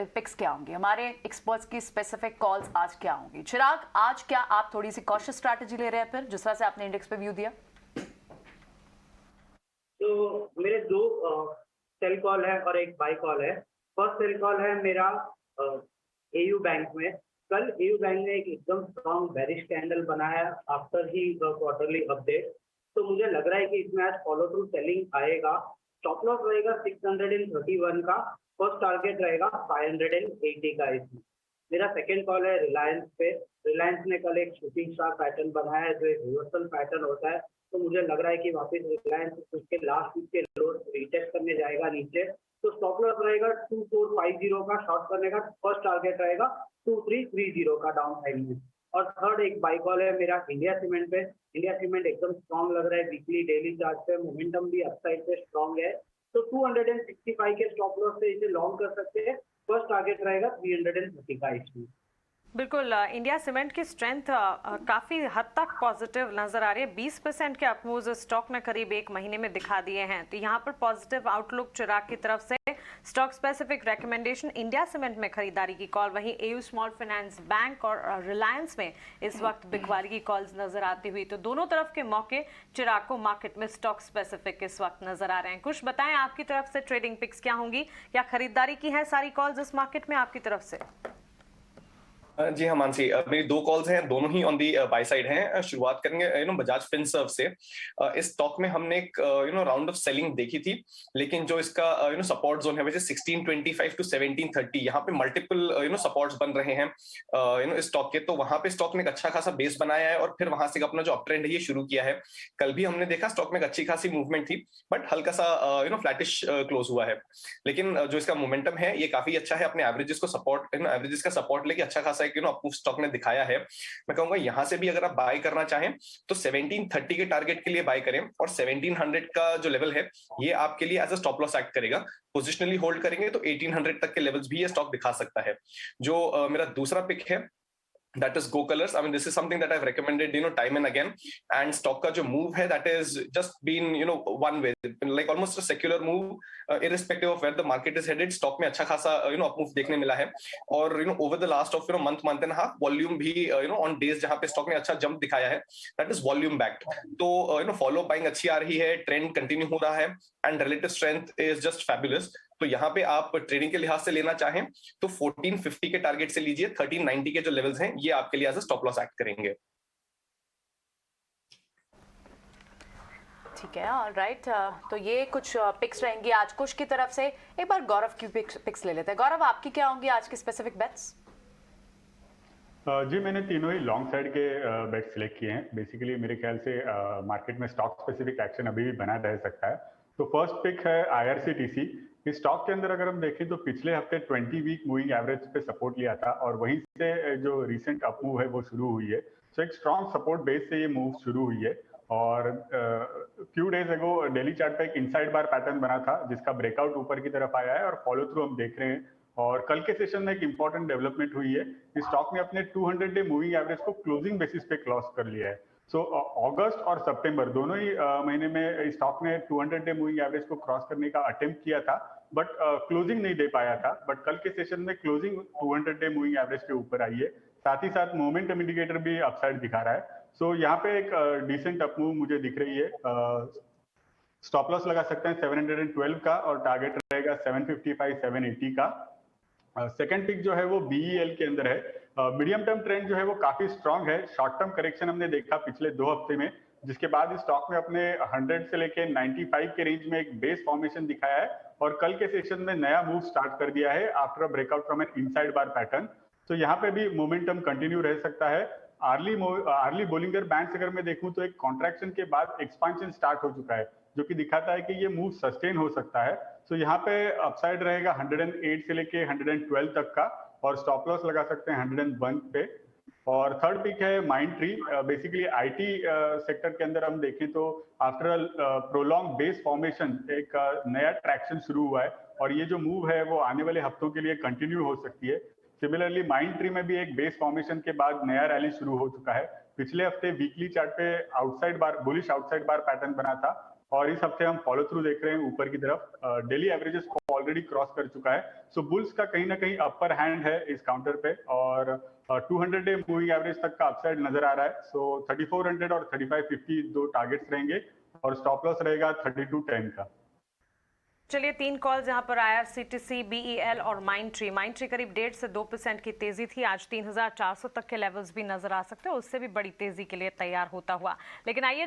Pics क्या होंगी, हमारे एक्सपर्ट्स की स्पेसिफिक कॉल्स आज क्या होंगी? चिराग, आज क्या आप थोड़ी सी कॉशियस स्ट्रैटेजी ले रहे हैं फिर, जिस तरह से आपने इंडेक्स पे व्यू दिया? तो मेरे दो सेल कॉल है और एक बाई कॉल है। फर्स्ट सेल कॉल है मेरा एयू बैंक में। कल एयू बैंक ने एक एकदम स्ट्रॉन्ग बेरिश कैंडल बनाया आफ्टर ही क्वार्टरली अपडेट। तो मुझे लग रहा है कि इसमें आज फॉलो थ्रू सेलिंग आएगा। स्टॉप लॉस रहेगा 631 का। फर्स्ट टारगेट रहेगा 580 का इसमें। मेरा सेकंड कॉल है रिलायंस पे। रिलायंस ने कल एक शूटिंग स्टार पैटर्न बनाया है जो एक रिवर्सल पैटर्न होता है। तो मुझे लग रहा है कि वापस रिलायंस उसके लास्ट वीक के लो रिटेस्ट करने जाएगा नीचे। तो स्टॉप लॉस रहेगा 2450 का। शॉर्ट करने का फर्स्ट टारगेट रहेगा 2330 का डाउन साइड में। और थर्ड एक बाई कॉल है मेरा इंडिया सीमेंट पे। इंडिया सीमेंट एकदम स्ट्रॉन्ग लग रहा है वीकली डेली चार्ट पे। मोमेंटम भी अपसाइड पे स्ट्रॉन्ग है। तो 265 के स्टॉप लॉस से इसे लॉन्ग कर सकते हैं। फर्स्ट टारगेट रहेगा 330 का इसमें। बिल्कुल, इंडिया सीमेंट की स्ट्रेंथ काफ़ी हद तक पॉजिटिव नज़र आ रही है। 20% के अपमूव्स स्टॉक ने करीब एक महीने में दिखा दिए हैं, तो यहाँ पर पॉजिटिव आउटलुक चिराग की तरफ से। Stock specific recommendation India cement में खरीदारी की कॉल, वहीं एयू स्मॉल फाइनेंस बैंक और रिलायंस में इस वक्त बिकवारी की कॉल्स नजर आती हुई। तो दोनों तरफ के मौके चिराग को मार्केट में स्टॉक स्पेसिफिक इस वक्त नजर आ रहे हैं। कुछ बताएं आपकी तरफ से ट्रेडिंग पिक्स क्या होंगी, या खरीदारी की है सारी कॉल्स इस मार्केट में आपकी तरफ से? जी हाँ मानसी, मेरी दो कॉल्स हैं, दोनों ही ऑन दी बाय साइड हैं। शुरुआत करेंगे बजाज फिनसर्व से। इस स्टॉक में हमने एक राउंड ऑफ सेलिंग देखी थी, लेकिन जो इसका सपोर्ट जोन है वैसे 1625 टू 1730, यहाँ पे मल्टीपल सपोर्ट्स बन रहे हैं इस स्टॉक के। तो वहां पे स्टॉक ने एक अच्छा खासा बेस बनाया है और फिर वहां से अपना जो अप ट्रेंड है ये शुरू किया है। कल भी हमने देखा स्टॉक में एक अच्छी खासी मूवमेंट थी, बट हल्का सा फ्लैटिश क्लोज हुआ है। लेकिन जो इसका मोमेंटम है ये काफी अच्छा है। अपने एवरेजेस को सपोर्ट एवरेजेस का सपोर्ट लेके अच्छा खासा अपमूव स्टॉक ने दिखाया है। मैं कहूंगा यहां से भी अगर आप बाय करना चाहें तो 1730 के टारगेट के लिए बाय करें, और 1700 का जो लेवल है ये आपके लिए as a stop loss act करेगा। पोजिशनली होल्ड करेंगे तो 1800 तक के लेवल्स भी ये स्टॉक दिखा सकता है। जो मेरा दूसरा पिक है that is Go Colors. I mean, this is something that I've recommended, time and again. And stock ka jo move hai, that is just been, one way, like almost a secular move, irrespective of where the market is headed. Stock mein अच्छा खासा, up move देखने मिला है. और, over the last of, month and a half, volume भी, on days जहाँ पे stock ने अच्छा jump दिखाया है, that is volume backed. तो, follow buying अच्छी आ रही है, trend continue हो रहा है, and relative strength is just fabulous. तो यहाँ पे आप ट्रेडिंग के लिहाज से लेना चाहें तो 1450 के टारगेट से लीजिए। 1390 के जो लेवल्स हैं ये आपके लिए as a stop loss act करेंगे। ठीक है, ऑलराइट। तो ये कुछ पिक्स रहेंगी आज कुछ की तरफ से। एक बार गौरव की पिक्स ले लेते हैं। गौरव, आपकी क्या होंगी आज की स्पेसिफिक बेट्स? जी, मैंने तीनों ही लॉन्ग साइड के बेट सिलेक्ट किए हैं। बेसिकली मेरे ख्याल से मार्केट में स्टॉक स्पेसिफिक एक्शन अभी भी बना रह सकता है। तो फर्स्ट पिक है IRCTC। इस स्टॉक के अंदर अगर हम देखें तो पिछले हफ्ते 20 वीक मूविंग एवरेज पे सपोर्ट लिया था और वहीं से जो रिसेंट अप मूव है वो शुरू हुई है। सो एक स्ट्रॉन्ग सपोर्ट बेस से ये मूव शुरू हुई है। और few days ago daily chart पे एक इनसाइड बार पैटर्न बना था जिसका ब्रेकआउट ऊपर की तरफ आया है और फॉलो थ्रू हम देख रहे हैं। और कल के सेशन में एक इंपॉर्टेंट डेवलपमेंट हुई है। इस स्टॉक ने अपने 200 डे मूविंग एवरेज को क्लोजिंग बेसिस पे क्रॉस कर लिया है। सो अगस्त और सितंबर दोनों ही महीने में स्टॉक ने 200 डे मूविंग एवरेज को क्रॉस करने का अटेम्प्ट किया था, बट क्लोजिंग नहीं दे पाया था। बट कल के सेशन में क्लोजिंग 200 डे मूविंग एवरेज के ऊपर आई है। साथ ही साथ मोमेंटम इंडिकेटर भी अपसाइड दिखा रहा है। सो यहाँ पे एक डिसेंट अपमूव मुझे दिख रही है। स्टॉप लॉस लगा सकते हैं 712 का और टारगेट रहेगा 755 780 का। सेकंड पिक जो है वो BEL के अंदर है। मीडियम टर्म ट्रेंड जो है वो काफी स्ट्रांग है। शॉर्ट टर्म करेक्शन हमने देखा पिछले 2 हफ्ते में, जिसके बाद इस स्टॉक में अपने 100 से लेके 95 के रेंज में एक बेस फॉर्मेशन दिखाया है और कल के सेशन में नया मूव स्टार्ट कर दिया है after a breakout from an inside bar pattern. तो यहाँ पे भी मोमेंटम कंटिन्यू रह सकता है। आर्ली बोलिंगर बैंड्स अगर मैं देखूं तो एक कॉन्ट्रैक्शन के बाद एक्सपांशन स्टार्ट हो चुका है, जो कि दिखाता है कि ये मूव सस्टेन हो सकता है। सो यहाँ पे अपसाइड रहेगा 108 से लेके 112 तक का और स्टॉप लॉस लगा सकते हैं 101 पे। और थर्ड पिक है माइंडट्री। बेसिकली IT सेक्टर के अंदर हम देखें तो आफ्टर प्रोलॉन्ग बेस फॉर्मेशन एक नया ट्रैक्शन शुरू हुआ है और ये जो मूव है वो आने वाले हफ्तों के लिए कंटिन्यू हो सकती है। सिमिलरली माइंडट्री में भी एक बेस फॉर्मेशन के बाद नया रैली शुरू हो चुका है। पिछले हफ्ते वीकली चार्ट पे आउटसाइड बार बुलिश आउटसाइड बार पैटर्न बना था और इस हफ्ते हम फॉलो थ्रू देख रहे हैं ऊपर की तरफ। डेली एवरेजेस को ऑलरेडी क्रॉस कर चुका है, सो बुल्स का कहीं ना कहीं अपर हैंड है इस काउंटर पे, और 200 डे मूविंग एवरेज तक का अपसाइड नजर आ रहा है। सो 3400 और 3550 दो टारगेट्स रहेंगे, और स्टॉप लॉस रहेगा 3210 का। चलिए 3 कॉल्स यहाँ पर IRCTC, BEL और माइंडट्री करीब 1.5 से 2% की तेजी थी। आज 3400 तक के लेवल्स भी नजर आ सकते हैं, उससे भी बड़ी तेजी के लिए तैयार होता हुआ। लेकिन आइए